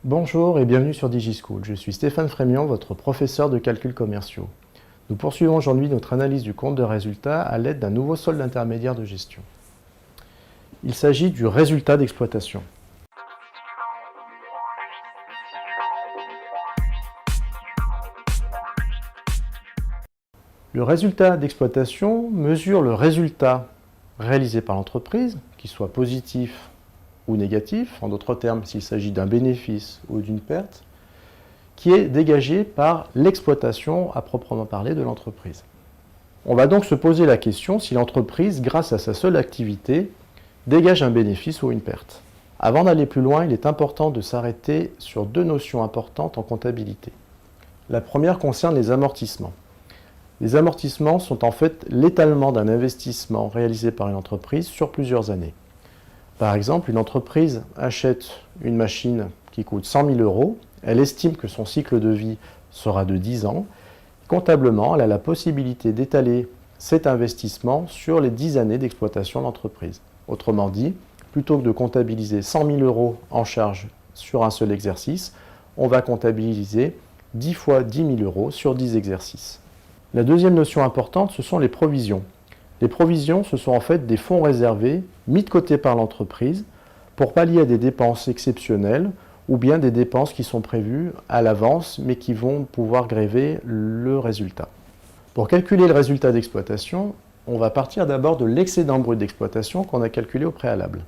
Bonjour et bienvenue sur DigiSchool. Je suis Stéphane Frémion, votre professeur de calculs commerciaux. Nous poursuivons aujourd'hui notre analyse du compte de résultat à l'aide d'un nouveau solde intermédiaire de gestion. Il s'agit du résultat d'exploitation. Le résultat d'exploitation mesure le résultat réalisé par l'entreprise, qu'il soit positif ou négatif, en d'autres termes s'il s'agit d'un bénéfice ou d'une perte, qui est dégagé par l'exploitation à proprement parler de l'entreprise. On va donc se poser la question si l'entreprise, grâce à sa seule activité, dégage un bénéfice ou une perte. Avant d'aller plus loin, il est important de s'arrêter sur deux notions importantes en comptabilité. La première concerne les amortissements. Les amortissements sont en fait l'étalement d'un investissement réalisé par une entreprise sur plusieurs années. Par exemple, une entreprise achète une machine qui coûte 100 000 €, elle estime que son cycle de vie sera de 10 ans. Comptablement, elle a la possibilité d'étaler cet investissement sur les 10 années d'exploitation de l'entreprise. Autrement dit, plutôt que de comptabiliser 100 000 € en charge sur un seul exercice, on va comptabiliser 10 fois 10 000 € sur 10 exercices. La deuxième notion importante, ce sont les provisions. Les provisions, ce sont en fait des fonds réservés mis de côté par l'entreprise pour pallier à des dépenses exceptionnelles ou bien des dépenses qui sont prévues à l'avance mais qui vont pouvoir gréver le résultat. Pour calculer le résultat d'exploitation, on va partir d'abord de l'excédent brut d'exploitation qu'on a calculé au préalable.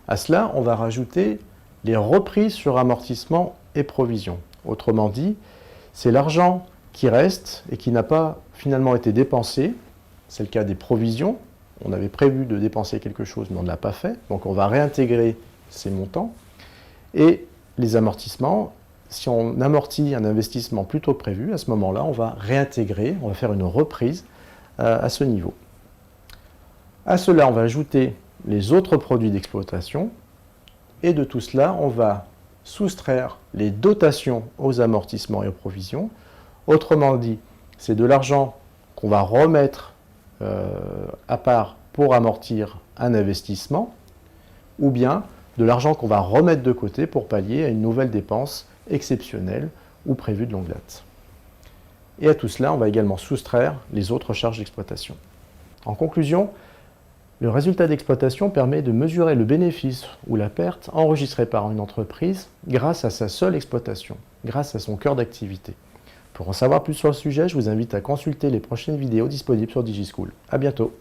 À cela, on va rajouter les reprises sur amortissement et provisions. Autrement dit, c'est l'argent qui reste et qui n'a pas finalement été dépensé. C'est le cas des provisions. On avait prévu de dépenser quelque chose, mais on ne l'a pas fait. Donc on va réintégrer ces montants. Et les amortissements, si on amortit un investissement plus tôt que prévu, à ce moment-là, on va réintégrer, on va faire une reprise à ce niveau. À cela, on va ajouter les autres produits d'exploitation. Et de tout cela, on va soustraire les dotations aux amortissements et aux provisions. Autrement dit, c'est de l'argent qu'on va remettre à part pour amortir un investissement, ou bien de l'argent qu'on va remettre de côté pour pallier à une nouvelle dépense exceptionnelle ou prévue de longue date. Et à tout cela, on va également soustraire les autres charges d'exploitation. En conclusion, le résultat d'exploitation permet de mesurer le bénéfice ou la perte enregistrée par une entreprise grâce à sa seule exploitation, grâce à son cœur d'activité. Pour en savoir plus sur le sujet, je vous invite à consulter les prochaines vidéos disponibles sur DigiSchool. À bientôt.